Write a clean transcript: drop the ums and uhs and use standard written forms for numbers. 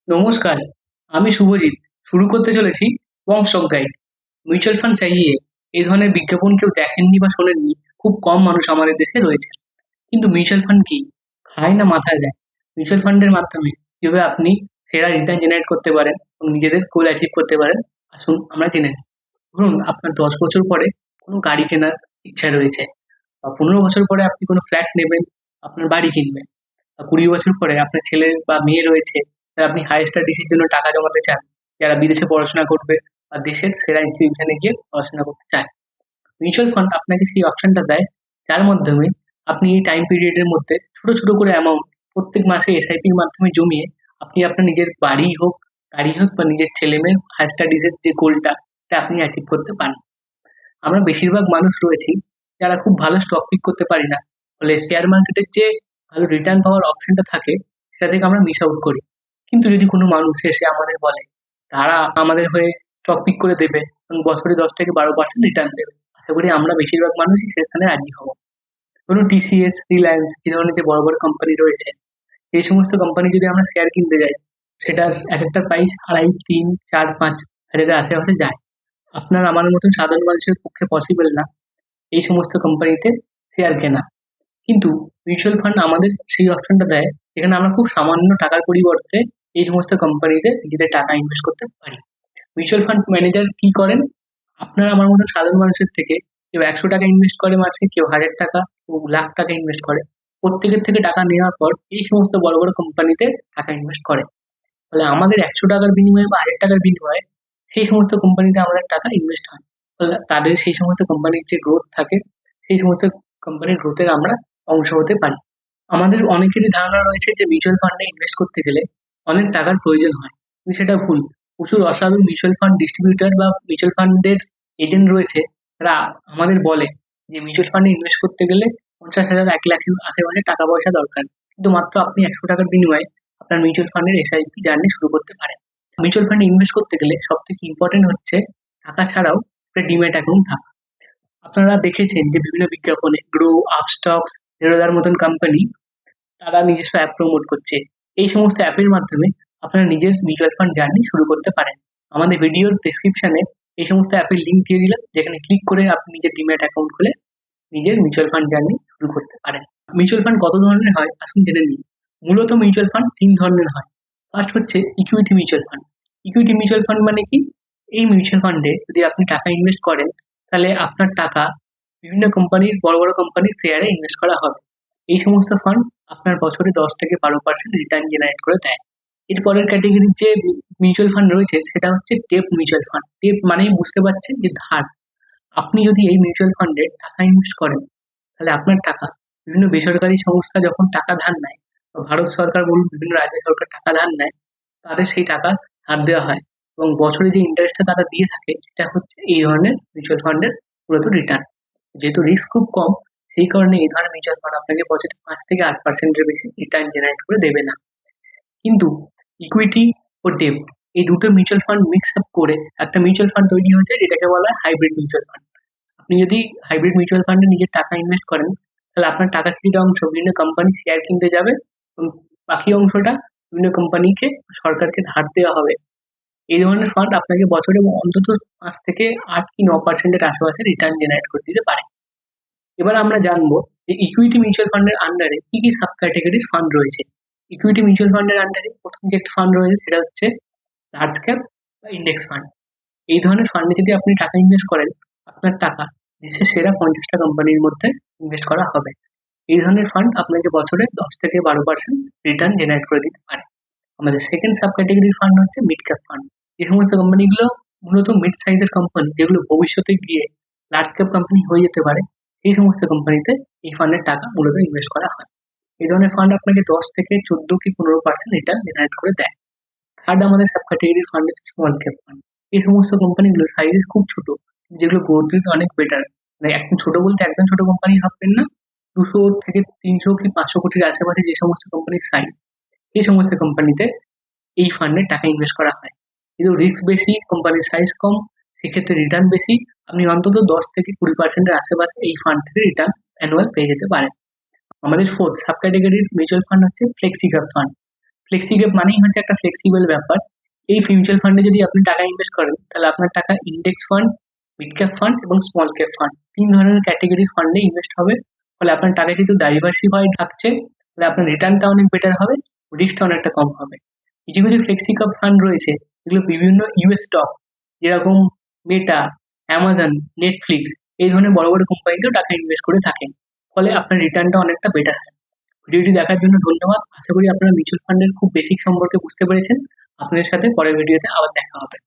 নমস্কার, আমি শুভজিৎ। শুরু করতে চলেছি বংশক গাইড। মিউচুয়াল ফান্ড চাইয়ে এই ধরনের বিজ্ঞাপন কেউ দেখেননি বা শোনেননি, খুব কম মানুষ আমাদের দেশে রয়েছে। কিন্তু মিউচুয়াল ফান্ড কি? খায় না মাথায় দেয়। মিউচুয়াল ফান্ডের মাধ্যমে কিভাবে আপনি সেরা রিটার্ন জেনারেট করতে পারেন এবং নিজেদের গোল অ্যাচিভ করতে পারেন, আসুন আমরা জেনে নিই। ধরুন আপনার 10 বছর পরে কোনো গাড়ি কেনার ইচ্ছা রয়েছে, বা 15 বছর পরে আপনি কোনো ফ্ল্যাট নেবেন, আপনার বাড়ি কিনবেন, বা 20 বছর পরে আপনার ছেলে বা মেয়ে রয়েছে, যারা আপনি হায়ার স্টাডিজের জন্য টাকা জমাতে চান, যারা বিদেশে পড়াশোনা করবে বা দেশের সেরা ইনস্টিটিউশনে গিয়ে পড়াশোনা করতে চায়। মিউচুয়াল ফান্ড আপনাকে সেই অপশনটা দেয়, যার মাধ্যমে আপনি এই টাইম পিরিয়ডের মধ্যে ছোট ছোট করে অ্যামাউন্ট প্রত্যেক মাসে এসআইপির মাধ্যমে জমিয়ে আপনি আপনার নিজের বাড়ি হোক, গাড়ি হোক, বা নিজের ছেলে মেয়ের হায়ার স্টাডিজের যে গোলটা, এটা আপনি অ্যাচিভ করতে পারেন। আমরা বেশিরভাগ মানুষ রয়েছি যারা খুব ভালো স্টক পিক করতে পারি না, ফলে শেয়ার মার্কেটের যে ভালো রিটার্ন পাওয়ার অপশনটা থাকে, সেটা থেকে আমরা মিস আউট করি। কিন্তু যদি কোনো মানুষ এসে আমাদের বলে তারা আমাদের হয়ে স্টক পিক করে দেবে এবং বছরে 10 থেকে 12% রিটার্ন দেবে, আশা করি আমরা বেশিরভাগ মানুষই সেখানে রাজি হব। ধরুন টিসিএস, রিলায়েন্স, এই ধরনের যে বড় বড় কোম্পানি রয়েছে, এই সমস্ত কোম্পানি যদি আমরা শেয়ার কিনতে যাই, সেটার এক একটা প্রাইস 2.5, 3, 4, 5 হাজারের আশেপাশে যায়। আপনার আমার মতন সাধারণ মানুষের পক্ষে পসিবল না এই সমস্ত কোম্পানিতে শেয়ার কেনা। কিন্তু মিউচুয়াল ফান্ড আমাদের সেই অপশনটা দেয়, যেখানে আমরা খুব সামান্য টাকার পরিবর্তে এই সমস্ত কোম্পানিতে নিজেদের টাকা ইনভেস্ট করতে পারি। মিউচুয়াল ফান্ড ম্যানেজার কি করেন? আপনার আমার মতন সাধারণ মানুষের থেকে কেউ 100 টাকা ইনভেস্ট করে মাসে, কেউ 1000 টাকা, কেউ লাখ টাকা ইনভেস্ট করে। প্রত্যেকের থেকে টাকা নেওয়ার পর এই সমস্ত বড় বড় কোম্পানিতে টাকা ইনভেস্ট করে। ফলে আমাদের 100 টাকার বিনিময়ে বা 1000 টাকার বিনিময়ে সেই সমস্ত কোম্পানিতে আমাদের টাকা ইনভেস্ট হয়। ফলে তাদের সেই সমস্ত কোম্পানির যে গ্রোথ থাকে, সেই সমস্ত কোম্পানির গ্রোথের আমরা অংশ হতে পারি। আমাদের অনেকেরই ধারণা রয়েছে যে মিউচুয়াল ফান্ডে ইনভেস্ট করতে গেলে অনেক টাকার প্রয়োজন হয়, কিন্তু সেটা ভুল। প্রচুর অসাধু মিউচুয়াল ফান্ড ডিস্ট্রিবিউটর বা মিউচুয়াল ফান্ডের এজেন্ট রয়েছে, তারা আমাদের বলে যে মিউচুয়াল ফান্ডে ইনভেস্ট করতে গেলে 50,000, 1 লাখের আশেপাশে টাকা পয়সা দরকার, কিন্তু মাত্র আপনি 100 টাকার বিনিময়ে আপনার মিউচুয়াল ফান্ডের এসআইপি জার্নি শুরু করতে পারেন। মিউচুয়াল ফান্ডে ইনভেস্ট করতে গেলে সব থেকে ইম্পর্টেন্ট হচ্ছে টাকা ছাড়াও একটা ডিম্যাট অ্যাকাউন্ট থাকা। আপনারা দেখেছেন যে বিভিন্ন বিজ্ঞাপনে গ্রো, আপস্টক্স, জেরোদার মতন কোম্পানি তারা নিজস্ব অ্যাপ প্রমোট করছে। এই সমস্ত অ্যাপের মাধ্যমে আপনারা নিজের মিউচুয়াল ফান্ড জার্নি শুরু করতে পারেন। আমাদের ভিডিওর ডেসক্রিপশনে এই সমস্ত অ্যাপের লিঙ্ক দিয়ে দিলাম, যেখানে ক্লিক করে আপনি নিজের ডিম্যাট অ্যাকাউন্ট খুলে নিজের মিউচুয়াল ফান্ড জার্নি শুরু করতে পারেন। মিউচুয়াল ফান্ড কত ধরনের হয় আসুন জেনে নিই। মূলত মিউচুয়াল ফান্ড 3 ধরনের হয়। ফার্স্ট হচ্ছে equity mutual fund. Equity mutual fund মানে কি? এই মিউচুয়াল ফান্ডে যদি আপনি টাকা ইনভেস্ট করেন, তাহলে আপনার টাকা বিভিন্ন কোম্পানির, বড় বড় কোম্পানির শেয়ারে ইনভেস্ট করা হবে। এই সমস্ত ফান্ড আপনার বছরে 10 থেকে 12% রিটার্ন জেনারেট করে দেয়। এর পরের ক্যাটেগরির যে মিউচুয়াল ফান্ড রয়েছে, সেটা হচ্ছে ডেপ মিউচুয়াল ফান্ড। ডেপ মানেই বুঝতে পারছেন যে ধার। আপনি যদি এই মিউচুয়াল ফান্ডে টাকা ইনভেস্ট করেন, তাহলে আপনার টাকা বিভিন্ন বেসরকারি সংস্থা যখন টাকা ধার নেয়, বা ভারত সরকার বলুন, বিভিন্ন রাজ্য সরকার টাকা ধার নেয়, তাদের সেই টাকা ধার দেওয়া হয় এবং বছরে যে ইন্টারেস্টটা তারা দিয়ে থাকে, সেটা হচ্ছে এই ধরনের মিউচুয়াল ফান্ডের মূলত রিটার্ন। যেহেতু রিস্ক খুব কম, সেই কারণে এই ধরনের মিউচুয়াল ফান্ড আপনাকে বছরে 5 থেকে 8%-এর বেশি রিটার্ন জেনারেট করে দেবে না। কিন্তু ইকুইটি ও ডেব্ট, এই দুটো মিউচুয়াল ফান্ড মিক্স আপ করে একটা মিউচুয়াল ফান্ড তৈরি হয়েছে, যেটাকে বলা হয় হাইব্রিড মিউচুয়াল ফান্ড। আপনি যদি হাইব্রিড মিউচুয়াল ফান্ডে নিজের টাকা ইনভেস্ট করেন, তাহলে আপনার টাকার কিছুটা অংশ বিভিন্ন কোম্পানি শেয়ার কিনতে যাবে এবং বাকি অংশটা বিভিন্ন কোম্পানিকে, সরকারকে ধার দেওয়া হবে। এই ধরনের ফান্ড আপনাকে বছরে অন্তত 5 থেকে 8 কি 9%-এর আশেপাশে রিটার্ন জেনারেট করে দিতে পারে। এবার আমরা জানবো যে ইকুইটি মিউচুয়াল ফান্ডের আন্ডারে কি কি সাব ক্যাটাগরির ফান্ড রয়েছে। ইকুইটি মিউচুয়াল ফান্ডের আন্ডারে প্রথম যে একটা ফান্ড রয়েছে, সেটা হচ্ছে লার্জ ক্যাপ বা ইন্ডেক্স ফান্ড। এই ধরনের ফান্ডে যদি আপনি টাকা ইনভেস্ট করেন, আপনার টাকা দেশের সেরা 50টা কোম্পানির মধ্যে ইনভেস্ট করা হবে। এই ধরনের ফান্ড আপনাকে বছরে 10 থেকে 12% রিটার্ন জেনারেট করে দিতে পারে। আমাদের সেকেন্ড সাব ক্যাটাগরির ফান্ড হচ্ছে মিড ক্যাপ ফান্ড। এই সমস্ত কোম্পানিগুলো মূলত মিড সাইজের কোম্পানি, যেগুলো ভবিষ্যতে গিয়ে লার্জ ক্যাপ কোম্পানি হয়ে যেতে পারে। এই সমস্ত কোম্পানিতে এই ফান্ডের টাকা মূলত ইনভেস্ট করা হয়। এই ধরনের ফান্ড আপনাকে 10 থেকে 14 কি 15% রিটার্ন জেনারেট করে দেয়। থার্ড আমাদের সাব ক্যাটাগরির ফান্ড হচ্ছে স্মল ক্যাপ ফান্ড। এই সমস্ত কোম্পানিগুলো সাইজে খুব ছোট, যেগুলো গ্রোথ রেট অনেক বেটার। মানে একদম ছোট বলতে একদম ছোট কোম্পানি ভাববেন না। 200 থেকে 300 কি 500 কোটির আশেপাশে যে সমস্ত কোম্পানির সাইজ, এই সমস্ত কোম্পানিতে এই ফান্ডে টাকা ইনভেস্ট করা হয়। কিন্তু রিস্ক বেশি, কোম্পানির সাইজ কম, সেক্ষেত্রে রিটার্ন বেশি। আপনি অন্তত 10 থেকে 20%-এর আশেপাশে এই ফান্ড থেকে রিটার্ন অ্যানুয়াল পেয়ে যেতে পারেন। আমাদের ফোর্থ সাব ক্যাটাগরির মিউচুয়াল ফান্ড হচ্ছে flexi cap fund. Flexi cap মানেই হচ্ছে একটা ফ্লেক্সিবল ব্যাপার। এই মিউচুয়াল ফান্ডে যদি আপনি টাকা ইনভেস্ট করেন, তাহলে আপনার টাকা index fund, mid cap fund এবং স্মল ক্যাপ ফান্ড ৩ ধরনের ক্যাটেগরি ফান্ডে ইনভেস্ট হবে। ফলে আপনার টাকা যেহেতু ডাইভার্সিফাইড থাকছে, তাহলে আপনার রিটার্নটা অনেক বেটার হবে, রিস্কটা অনেকটা কম হবে। কিছু কিছু ফ্লেক্সি ক্যাপ ফান্ড রয়েছে, যেগুলো বিভিন্ন ইউএস স্টক, যেরকম মেটা, অ্যামাজন, নেটফ্লিক্স, এই ধরনের বড় বড় কোম্পানিতেও টাকা ইনভেস্ট করে থাকেন। ফলে আপনার রিটার্নটা অনেকটা বেটার হয়। ভিডিওটি দেখার জন্য ধন্যবাদ। আশা করি আপনারা মিউচুয়াল ফান্ডের খুব বেসিক সম্পর্কে বুঝতে পেরেছেন। আপনাদের সাথে পরের ভিডিওতে আবার দেখা হবে।